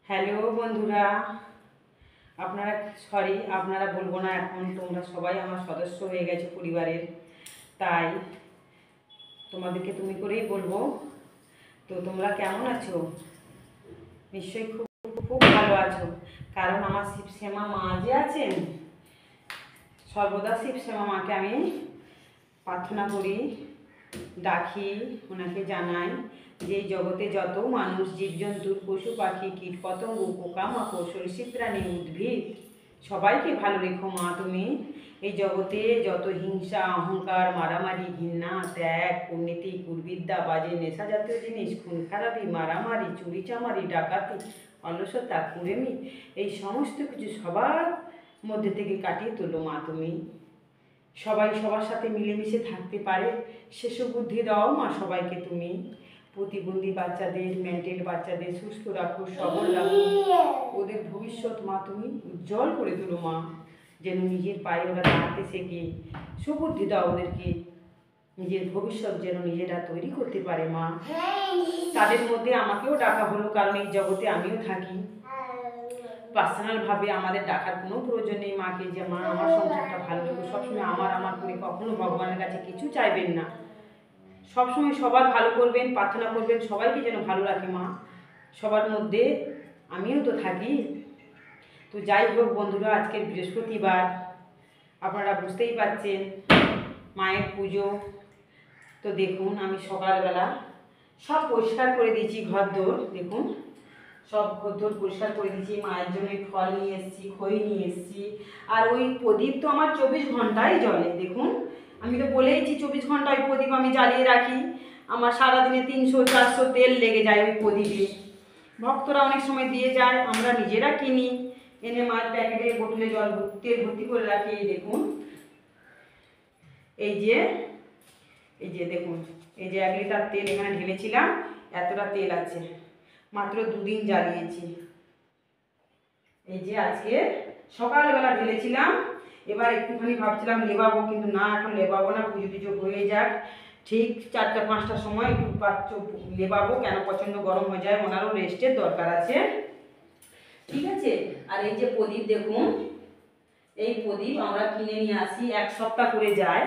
Hello বন্ধুরা, আপনারা বলবো না, এখন তোমরা সবাই আমার সদস্য হয়ে গেছে পরিবারের, তাই তোমাদেরকে তুমি করেই বলবো। তো তোমরা কেমন আছো? নিশ্চয়ই খুব খুব ভালো আছো, কারণ আমার শিবশ্যামা মা যে আছেন, সর্বদা শিবশ্যামা মাকে আমি প্রার্থনা করি, ডাকি, ওনাকে জানাই যে এই জগতে যত মানুষ, জীবজন্তু, পশু পাখি, কীট পতঙ্গ, পোকামাকড়, সরীসৃপ প্রাণী, উদ্ভিদ, সবাইকে ভালো রেখো মা তুমি। এই জগতে যত হিংসা, অহংকার, মারামারি, ঘৃণা, ত্যাগ, কুর্নীতি, কুর্বিদ্যা, বাজে নেশা জাতীয় জিনিস, খুন খারাপি, মারামারি, চুরি চামারি, ডাকাতি, অলসতা, কুড়েমি, এই সমস্ত কিছু সবার মধ্যে থেকে কাটিয়ে তোলো মা তুমি। সবাই সবার সাথে মিলেমিশে থাকতে পারে সেসব বুদ্ধি দাও মা সবাইকে তুমি। প্রতিবন্ধী বাচ্চাদের, মেন্টাল বাচ্চাদের সুস্থ রাখো, সবল রাখো, ওদের ভবিষ্যৎ মা তুমি উজ্জ্বল করে তোলো মা, যেন নিজের পায়ে ওরা দাঁড়াতে শেখে। সুবুদ্ধি দাও ওদেরকে, নিজের ভবিষ্যৎ যেন নিজেরা তৈরি করতে পারে মা। তাদের মধ্যে আমাকেও ডাকা হলো, কারণ এই জগতে আমিও থাকি। পার্সোনালভাবে আমাদের ডাকার কোনো প্রয়োজন নেই মাকে, যে মা আমার সংসারটা ভালো থাকুক। সবসময় আমার করে কখনো ভগবানের কাছে কিছু চাইবেন না, সবসময় সবার ভালো করবেন, প্রার্থনা করবেন, সবাইকে যেন ভালো রাখে মা। সবার মধ্যে আমিও তো থাকি। তো যাই হোক বন্ধুরা, আজকে বৃহস্পতিবার, আপনারা বুঝতেই পারছেন মায়ের পুজো। তো দেখুন, আমি সকালবেলা সব পরিষ্কার করে দিয়েছি, ঘরদোর দেখুন, সব ঘরদোর পরিষ্কার করে দিয়েছি। মায়ের জন্য ফল নিয়ে এসেছি, খই নিয়ে এসেছি। আর ওই প্রদীপ তো আমার 24 ঘন্টাই জ্বলে। দেখুন, আমি তো বলেইছি 24 ঘন্টা ওই প্রদীপ আমি জ্বালিয়ে রাখি। আমার সারাদিনে 300-400 তেল লেগে যায় ওই প্রদীপে। ভক্তরা অনেক সময় দিয়ে যায়, আমরা নিজেরা কিনি, এনে মায়ের প্যাকেটে বোতলে তেল ভর্তি করে রাখি। এই দেখুন, এই যে দেখুন, এই যে 1 লিটার তেল এখানে ঢেলেছিলাম, এতটা তেল আছে, মাত্র 2 দিন জ্বালিয়েছি। এই যে আজকে সকালবেলা ঢেলেছিলাম, এবার একটুখানি ভাবছিলাম লেবাবো, কিন্তু না, এখন লেবাবো না, পুজো টুজো হয়ে যাক, ঠিক 4টা-5টার সময় একটু লেবাবো, কেন প্রচণ্ড গরম হয়ে যায়, ওনারও রেস্টের দরকার আছে, ঠিক আছে। আর এই যে প্রদীপ দেখুন, এই প্রদীপ আমরা কিনে নিয়ে আসি, 1 সপ্তাহ করে যায়।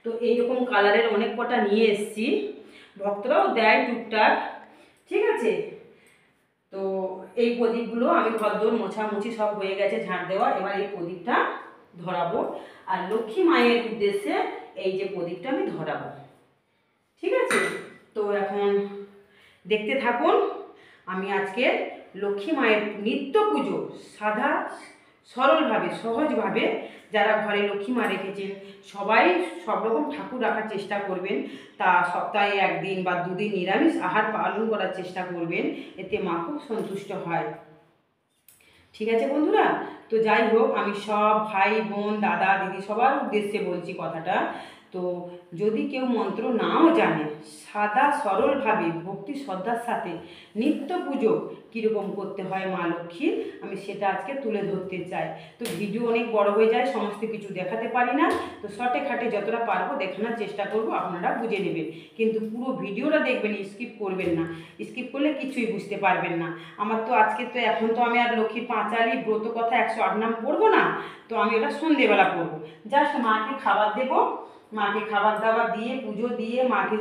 তো এইরকম কালারের অনেক কটা নিয়ে এসছি, ভক্তরাও দেয় টুকটাক, ঠিক আছে। তো এই প্রদীপগুলো আমি ঘরদোর মোছামুছি সব হয়ে গেছে, ঝাঁট দেওয়া, এবার এই প্রদীপটা ধরাবো। আর লক্ষ্মী মায়ের উদ্দেশ্যে এই যে প্রদীপটা আমি ধরাবো, ঠিক আছে। তো এখন দেখতে থাকুন। আমি আজকে লক্ষ্মী মায়ের নিত্য পুজো সাদা সরলভাবে, সহজভাবে, যারা ঘরে লক্ষ্মী মা রেখেছেন সবাই সব রকম ঠাকুর রাখার চেষ্টা করবেন। তা সপ্তাহে 1 দিন বা 2 দিন নিরামিষ আহার পালন করার চেষ্টা করবেন, এতে মা খুব সন্তুষ্ট হয়, ঠিক আছে বন্ধুরা। তো যাই হোক, আমি সব ভাই বোন, দাদা দিদি সবার উদ্দেশ্যে বলছি কথাটা। তো যদি কেউ মন্ত্র নাও জানে, সাদা সরলভাবে ভক্তি শ্রদ্ধার সাথে নিত্য পুজো কীরকম করতে হয় মা লক্ষ্মীর, আমি সেটা আজকে তুলে ধরতে চাই। তো ভিডিও অনেক বড় হয়ে যায়, সমস্ত কিছু দেখাতে পারি না, তো শর্টে খাটে যতটা পারবো দেখানোর চেষ্টা করব, আপনারা বুঝে নেবেন। কিন্তু পুরো ভিডিওটা দেখবেন, স্কিপ করবেন না, স্কিপ করলে কিছুই বুঝতে পারবেন না। আমার তো আজকে তো এখন তো আমি আর লক্ষ্মীর পাঁচালি ব্রত কথা 108 নাম পড়বো না, তো আমি ওটা সন্ধেবেলা পড়বো। জাস্ট মাকে খাবার দেবো, মাকে খাবার দাবার দিয়ে, পুজো দিয়ে, মাকে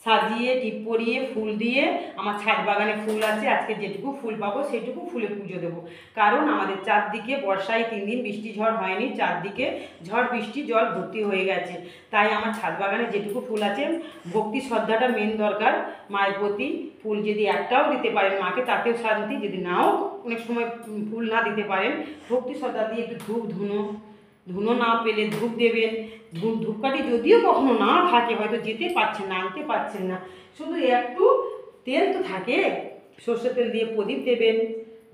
সাজিয়ে টিপ পরিয়ে ফুল দিয়ে, আমার ছাদ বাগানে ফুল আছে, আজকে যেটুকু ফুল পাবো সেটুকু ফুলে পুজো দেবো। কারণ আমাদের চারদিকে বর্ষায় 3 দিন বৃষ্টি ঝড় হয়নি, চারদিকে ঝড় বৃষ্টি জল ভর্তি হয়ে গেছে, তাই আমার ছাদ বাগানে যেটুকু ফুল আছে, ভক্তি শ্রদ্ধাটা মেন দরকার মায়ের প্রতি। ফুল যদি একটাও দিতে পারেন মাকে, তাতেও শান্তি, যদি নাও অনেক সময় ফুল না দিতে পারেন, ভক্তি শ্রদ্ধা দিয়ে একটু ধূপ ধুনো না পেলে ধূপ দেবেন। ধূপকাঠি যদিও কখনো না থাকে, হয়তো যেতে পারছেন না, আনতে পারছেন না, শুধু একটু তেল তো থাকে, সর্ষের তেল দিয়ে প্রদীপ দেবেন,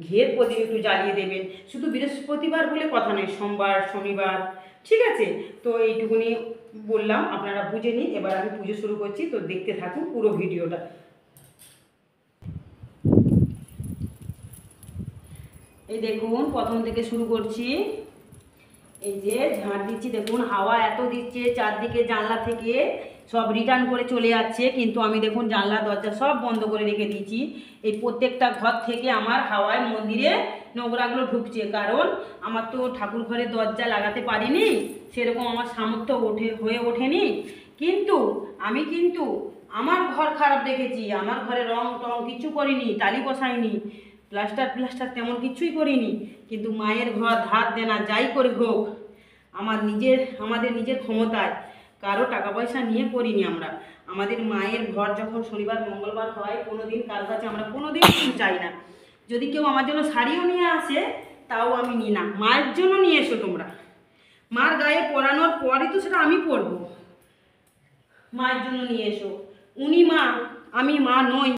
ঘিয়ের প্রদীপ একটু জ্বালিয়ে দেবেন। শুধু বৃহস্পতিবার বলে কথা নয়, সোমবার, শনিবার, ঠিক আছে। তো এইটুকুনি বললাম, আপনারা বুঝে নিন। এবার আমি পুজো শুরু করছি, তো দেখতে থাকুন পুরো ভিডিওটা। এই দেখুন, প্রথম থেকে শুরু করছি। এই যে ঝাঁট দিচ্ছি, দেখুন হাওয়া এত দিচ্ছে চারদিকে, জানলা থেকে সব রিটার্ন করে চলে যাচ্ছে, কিন্তু আমি দেখুন জানলা দরজা সব বন্ধ করে রেখে দিয়েছি। এই প্রত্যেকটা ঘর থেকে আমার হাওয়ায় মন্দিরে নোংরাগুলো ঢুকছে, কারণ আমার তো ঠাকুর ঘরের দরজা লাগাতে পারিনি, সেরকম আমার সামর্থ্য হয়ে ওঠেনি। কিন্তু আমি আমার ঘর খারাপ রেখেছি, আমার ঘরে রং টং কিছু করিনি, টালি বসাইনি, প্লাস্টার তেমন কিছুই করিনি। কিন্তু মায়ের ঘর ধার দেনা যাই করে হোক আমাদের নিজের ক্ষমতায়, কারো টাকা পয়সা নিয়ে করিনি আমরা। আমাদের মায়ের ঘর যখন শনিবার মঙ্গলবার হয়, কোনোদিন কার কাছে আমরা কোনোদিন চাই না। যদি কেউ আমার জন্য শাড়িও নিয়ে আসে তাও আমি নিই না। মায়ের জন্য নিয়ে এসো তোমরা, মার গায়ে পরানোর পরই তো সেটা আমি পরবো। মায়ের জন্য নিয়ে এসো। উনি মা, আমি মা নই।